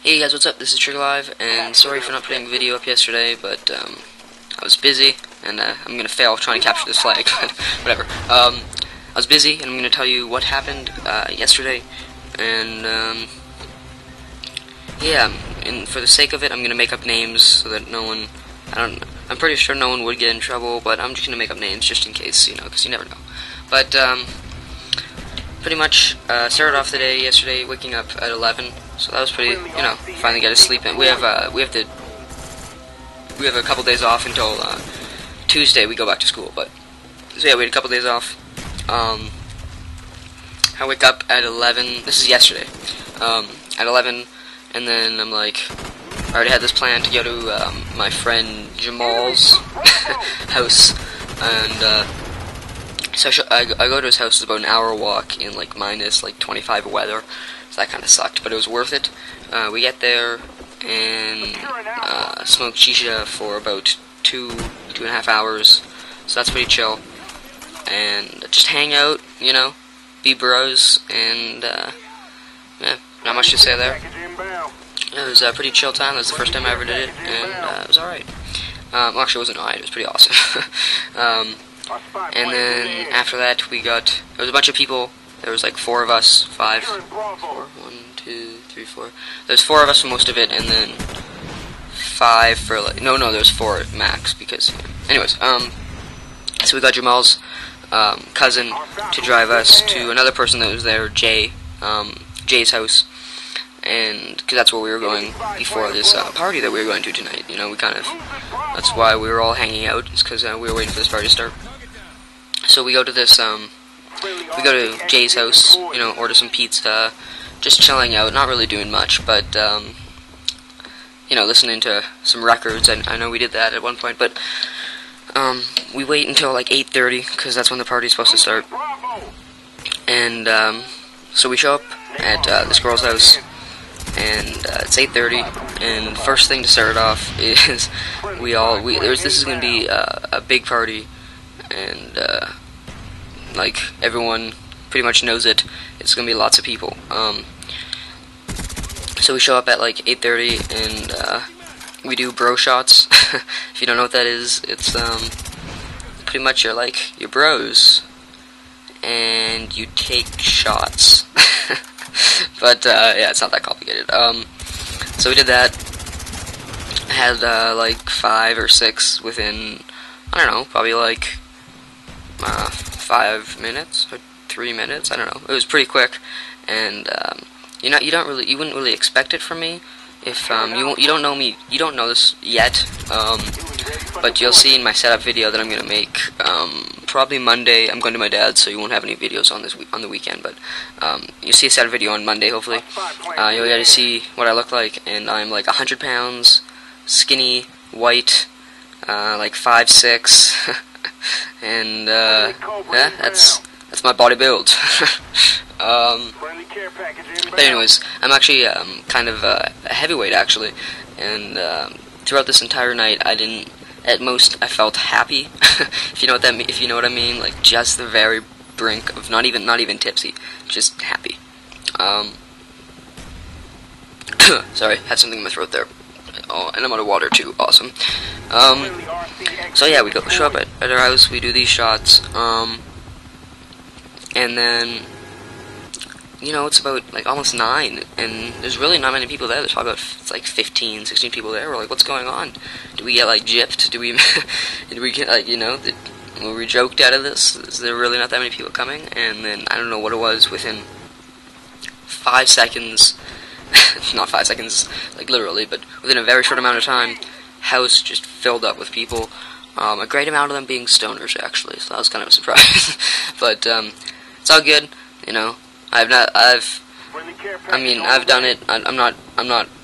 Hey guys, what's up? This is Trigger Live, and sorry for not putting a video up yesterday, but I was busy, and I'm gonna fail trying to capture this flag, but whatever. I was busy, and I'm gonna tell you what happened yesterday, and yeah, and for the sake of it, I'm gonna make up names so that no one, I'm pretty sure no one would get in trouble, but I'm just gonna make up names just in case, you know, because you never know. But pretty much started off the day yesterday waking up at 11. So that was pretty, you know, finally got to sleep in. We have a couple days off until Tuesday. We go back to school, but so yeah, we had a couple days off. I wake up at 11. This is yesterday. At 11, and then I'm like, I already had this plan to go to my friend Jamal's house, and so I go to his house. It's about an hour walk in like minus 25 weather. So that kind of sucked, but it was worth it. We get there and smoke shisha for about two and a half hours, so that's pretty chill. And just hang out, you know, be bros, and yeah, not much to say there. It was a pretty chill time. That was the first time I ever did it, and it was alright. Well, actually, it wasn't alright. It was pretty awesome. And then after that, there was a bunch of people. There was like 4 of us, 5, 4, 1, 2, 3, 4. There's 4 of us for most of it, and then 5 for like, no, there's 4 at max, because, anyways, so we got Jamal's cousin to drive us to another person that was there, Jay's house, and, because that's where we were going before this party that we were going to tonight, you know, that's why we were all hanging out, is because we were waiting for this party to start. So we go to this, we go to Jay's house, you know, order some pizza, just chilling out, not really doing much, but, you know, listening to some records. I know we did that at one point, but we wait until like 8:30, because that's when the party's supposed to start. And so we show up at this girl's house, and it's 8:30, and first thing to start off is this is going to be a big party, and like, everyone pretty much knows it. It's gonna be lots of people. So we show up at like 8:30, and we do bro shots. If you don't know what that is, it's pretty much you're bros, and you take shots. But yeah, it's not that complicated. So we did that. I had like 5 or 6 within, I don't know, probably like 5 minutes or 3 minutes. I don't know. It was pretty quick, and you wouldn't really expect it from me if you don't know me. You don't know this yet, but you'll see in my setup video that I'm gonna make probably Monday. I'm going to my dad's, so you won't have any videos on the weekend. But you'll see a setup video on Monday, hopefully. You'll get to see what I look like, and I'm like 100 pounds, skinny, white, like 5'6". And yeah, that's my body build. But anyways, I'm actually kind of a heavyweight actually, and throughout this entire night, at most I felt happy. If you know what I mean, like just the very brink of not even tipsy, just happy. Sorry, had something in my throat there. Oh, and I'm out of water too. Awesome. So yeah, we show up at our house. We do these shots. And then, you know, it's about like almost 9, and there's really not many people there. There's probably it's like 15, 16 people there. We're like, what's going on? Do we get like gypped? Did we get like, you know, were we joked out of this? Is there really not that many people coming? And then I don't know what it was. Within 5 seconds. Not 5 seconds, like literally, but within a very short amount of time, house just filled up with people. A great amount of them being stoners, actually, so that was kind of a surprise. But it's all good, you know. I've done it. I'm not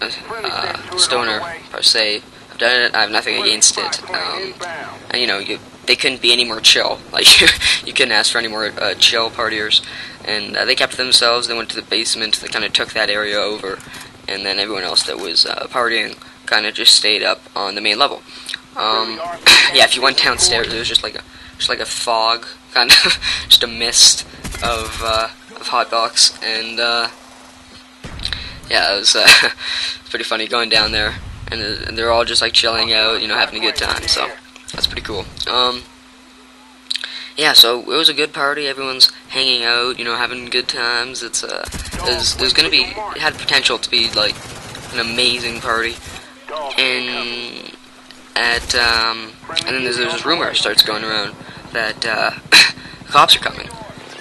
a stoner per se. I've done it. I have nothing against it. And you know, they couldn't be any more chill. Like you couldn't ask for any more chill partiers. And they kept to themselves. They went to the basement. They kind of took that area over, and then everyone else that was partying kind of just stayed up on the main level. Yeah, if you went downstairs, it was just like a fog, kind of, just a mist of hot dogs, and yeah, it was pretty funny going down there, and they're all just like chilling out, you know, having a good time. So that's pretty cool. Yeah, so it was a good party. Everyone's hanging out, you know, having good times. It's there's gonna be, it had potential to be like an amazing party, and and then there's this rumor starts going around that cops are coming.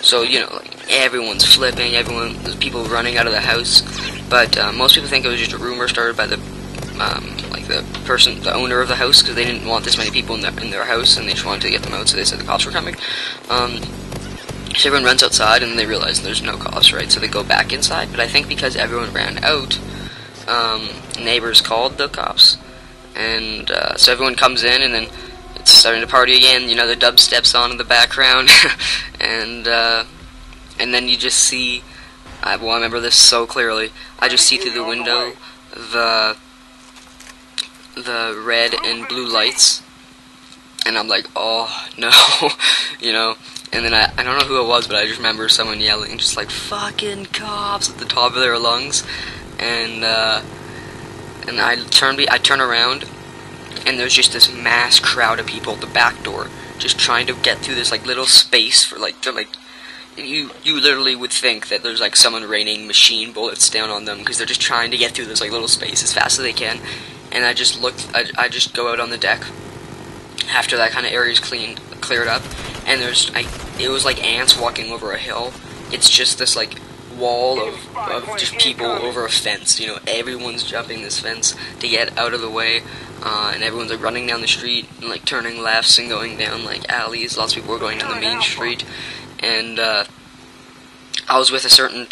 So, you know, like everyone's flipping, there's people running out of the house, but most people think it was just a rumor started by the owner of the house, because they didn't want this many people in their house, and they just wanted to get them out, so they said the cops were coming. So everyone runs outside, and they realize there's no cops, right? So they go back inside, but I think because everyone ran out, neighbors called the cops, and so everyone comes in, and then it's starting to party again. You know, the dubstep's on in the background, and then you just see, I remember this so clearly, I just see through the window the red and blue lights, and I'm like, oh no, you know. And then I don't know who it was, but I just remember someone yelling just like fucking cops at the top of their lungs, and I turn around, and there's just this mass crowd of people at the back door just trying to get through this like little space for like you literally would think that there's like someone raining machine bullets down on them, because they're just trying to get through this like little space as fast as they can. And I just just go out on the deck after that kind of area is cleared up, and it was like ants walking over a hill. It's just this like wall of just people over a fence. You know, everyone's jumping this fence to get out of the way, and everyone's like running down the street and like turning lefts and going down like alleys. Lots of people were going down the main street, and I was with a certain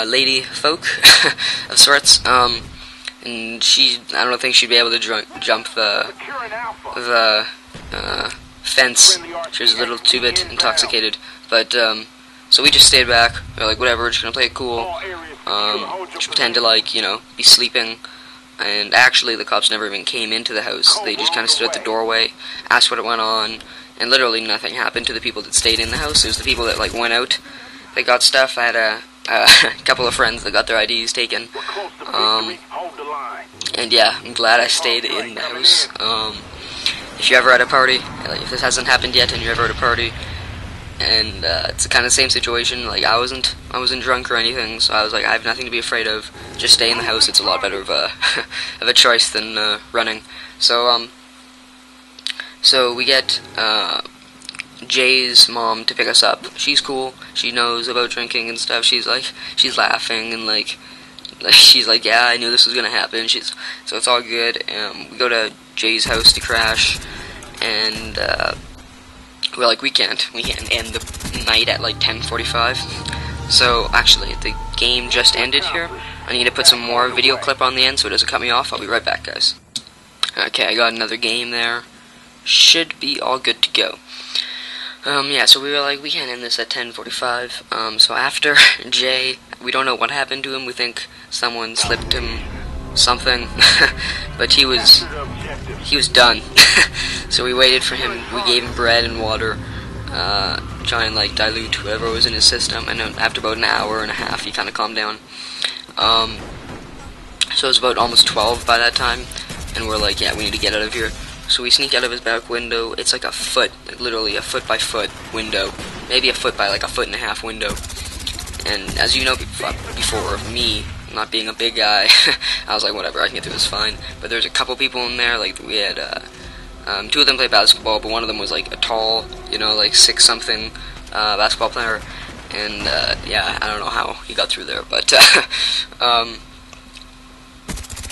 lady folk of sorts, and I don't think she'd be able to jump the fence. She was a little too bit intoxicated, but so we just stayed back. We were like, whatever, we're just gonna play it cool, just pretend to, like, you know, be sleeping. And actually the cops never even came into the house. They just kind of stood at the doorway, asked what went on, and literally nothing happened to the people that stayed in the house. It was the people that like went out, they got stuff. I had a couple of friends that got their IDs taken, and yeah, I'm glad I stayed in the house. If you're ever at a party, like if this hasn't happened yet and you're ever at a party, and it's the kind of same situation, like I wasn't drunk or anything, so I was like, I have nothing to be afraid of, just stay in the house. It's a lot better of a of a choice than running. So we get Jay's mom to pick us up. She's cool, she knows about drinking and stuff. She's laughing, and like she's like, yeah, I knew this was gonna happen. So it's all good. We go to Jay's house to crash, and we're like, we can't end the night at like 10:45. So actually, the game just ended here. I need to put some more video clip on the end so it doesn't cut me off. I'll be right back, guys. Okay, I got another game there. Should be all good to go. Yeah, so we were like, we can't end this at 10:45. So after Jay, we don't know what happened to him. We think someone slipped him something, but he was done. So we waited for him. We gave him bread and water, try and like dilute whoever was in his system. And then after about an hour and a half, he kind of calmed down. So it was about almost 12 by that time, and we're like, yeah, we need to get out of here. So we sneak out of his back window. It's like a foot, literally a foot by foot window, maybe a foot by like a foot and a half window. And as you know, before me not being a big guy, I was like, whatever, I can get through this fine. But there's a couple people in there. Like we had two of them played basketball, but one of them was like a tall, you know, like 6-something basketball player. And yeah, I don't know how he got through there, but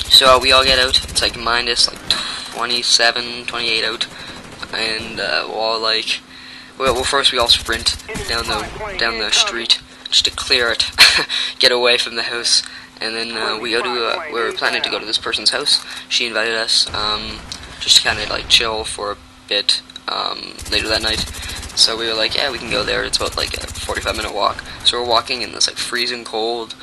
so we all get out. It's like minus like 27, 28 out, and we'll all like, well, first we all sprint down the street just to clear it, get away from the house, and then we were planning to go to this person's house. She invited us just to kind of like chill for a bit later that night. So we were like, yeah, we can go there. It's about like a 45-minute walk. So we're walking in this like freezing cold,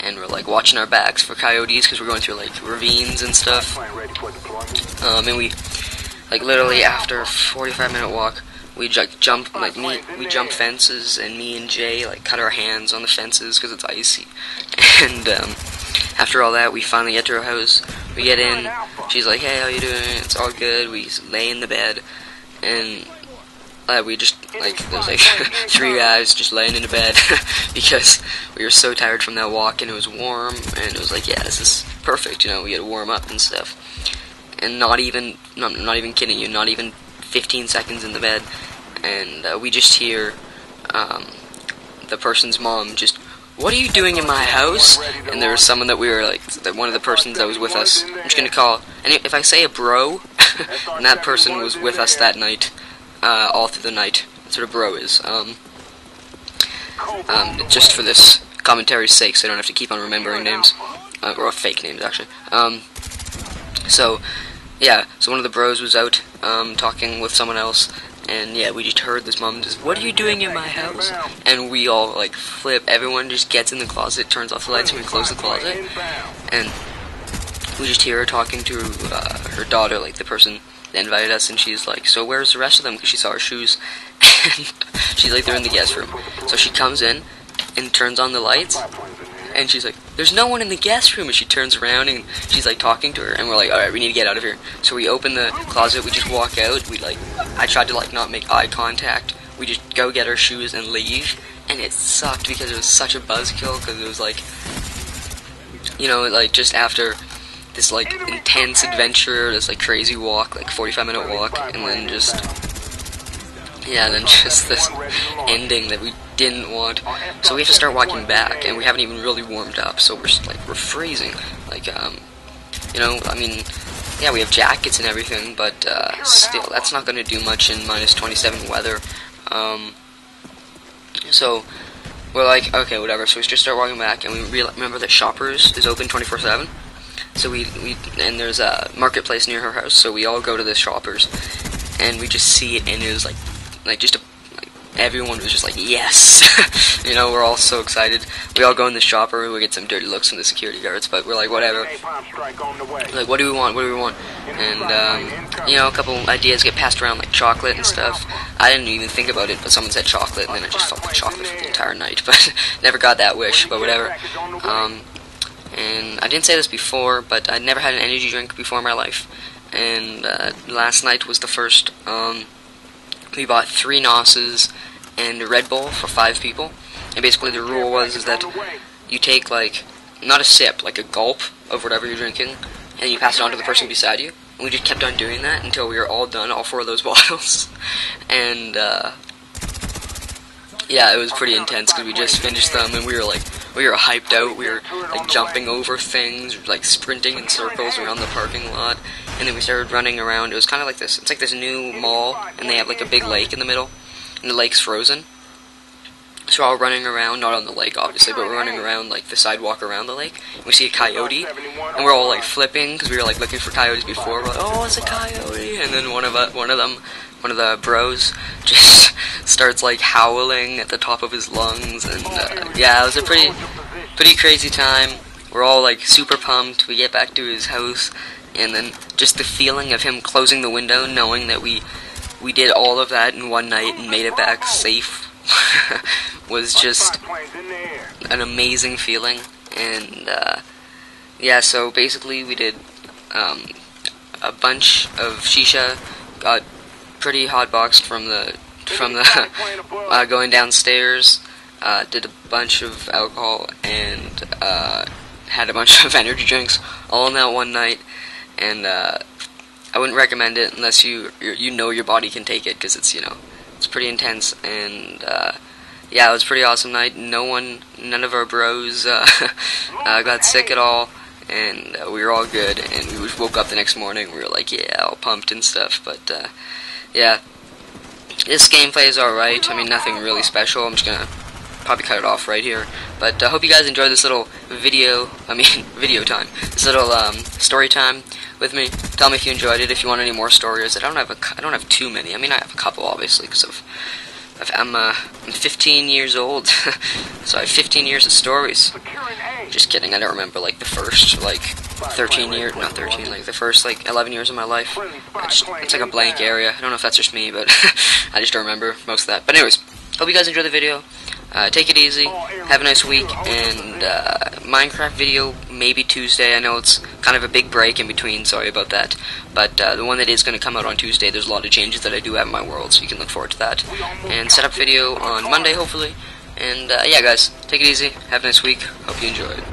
and we're like watching our backs for coyotes because we're going through like ravines and stuff. And we like literally after a 45-minute walk, we jump fences, and me and Jay like cut our hands on the fences because it's icy, and after all that, we finally get to her house. We get in. She's like, "Hey, how you doing?" It's all good. We lay in the bed, and we just, like, there's like 3 guys just laying in the bed because we were so tired from that walk, and it was warm, and it was like, yeah, this is perfect, you know, we had to warm up and stuff. And not even kidding you, not even 15 seconds in the bed, and we just hear the person's mom just, "What are you doing in my house?" And there was someone that we were like, one of the persons that was with us, I'm just gonna call, and if I say a bro, and that person was with us that night, all through the night. That's what a bro is. Just for this commentary's sake, so I don't have to keep on remembering names, or fake names actually. So yeah, so one of the bros was out talking with someone else, and yeah, we just heard this mom just, "What are you doing in my house?" And we all like flip. Everyone just gets in the closet, turns off the lights, and we close the closet, and we just hear her talking to her daughter, like the person that invited us, and she's like, "So where's the rest of them?" Because she saw our shoes, and she's like, "They're in the guest room." So she comes in and turns on the lights, and she's like, "There's no one in the guest room," and she turns around and she's like talking to her, and we're like, "Alright, we need to get out of here." So we open the closet, we just walk out, I tried to like not make eye contact, we just go get our shoes and leave, and it sucked because it was such a buzzkill, because it was like, you know, like just after this like intense adventure, this like crazy walk, like 45-minute walk, and then just, yeah, then just this ending that we didn't want. So we have to start walking back, and we haven't even really warmed up, so we're freezing. Like, you know, I mean, yeah, we have jackets and everything, but still, that's not going to do much in -27 weather. So we're like, okay, whatever. So we just start walking back, and we remember that Shoppers is open 24/7. So and there's a marketplace near her house, so we all go to the Shoppers, and we just see it, and it was everyone was just like, yes! You know, we're all so excited. We all go in the shopper, we get some dirty looks from the security guards, but we're like, whatever. Like, what do we want? What do we want? And, you know, a couple ideas get passed around, like chocolate and stuff. I didn't even think about it, but someone said chocolate, and then I just felt like chocolate for the entire night, but never got that wish, but whatever. And I didn't say this before, but I'd never had an energy drink before in my life, and last night was the first. We bought 3 Nosses and a Red Bull for 5 people, and basically the rule is that you take, like, not a sip, like a gulp of whatever you're drinking, and you pass it on to the person beside you, and we just kept on doing that until we were all done, all 4 of those bottles, and yeah, it was pretty intense, because we just finished them, and we were hyped out, we were, like, jumping over things, like, sprinting in circles around the parking lot, and then we started running around. It was kind of like this, it's like this new mall, and they have, like, a big lake in the middle, and the lake's frozen, so we're all running around, not on the lake, obviously, but we're running around, like, the sidewalk around the lake, and we see a coyote, and we're all, like, flipping, because we were, like, looking for coyotes before, we're like, oh, it's a coyote, and then one of the bros just starts like howling at the top of his lungs, and yeah, it was a pretty crazy time. We're all like super pumped. We get back to his house, and then just the feeling of him closing the window, knowing that we did all of that in one night and made it back safe was just an amazing feeling. And yeah, so basically we did a bunch of shisha, got pretty hotboxed from the going downstairs, did a bunch of alcohol, and had a bunch of energy drinks all in that one night, and I wouldn't recommend it unless you know your body can take it, because it's, you know, it's pretty intense. And yeah, it was a pretty awesome night. None of our bros got sick at all, and we were all good, and we woke up the next morning, we were like, yeah, all pumped and stuff. But yeah, this gameplay is alright. I mean, nothing really special. I'm just gonna probably cut it off right here. But I hope you guys enjoyed this little video time. This little story time with me. Tell me if you enjoyed it. If you want any more stories, I don't have too many. I mean, I have a couple, obviously, because I'm 15 years old, so I have 15 years of stories. Just kidding, I don't remember, like, the first, like, 13 years, not 13, like, the first, like, 11 years of my life. It's like a blank area. I don't know if that's just me, but I just don't remember most of that. But anyways, hope you guys enjoyed the video. take it easy, have a nice week, and Minecraft video maybe Tuesday. I know it's kind of a big break in between, sorry about that, but the one that is going to come out on Tuesday, there's a lot of changes that I do have in my world, so you can look forward to that. And setup video on Monday, hopefully. And yeah, guys, take it easy, have a nice week, hope you enjoyed.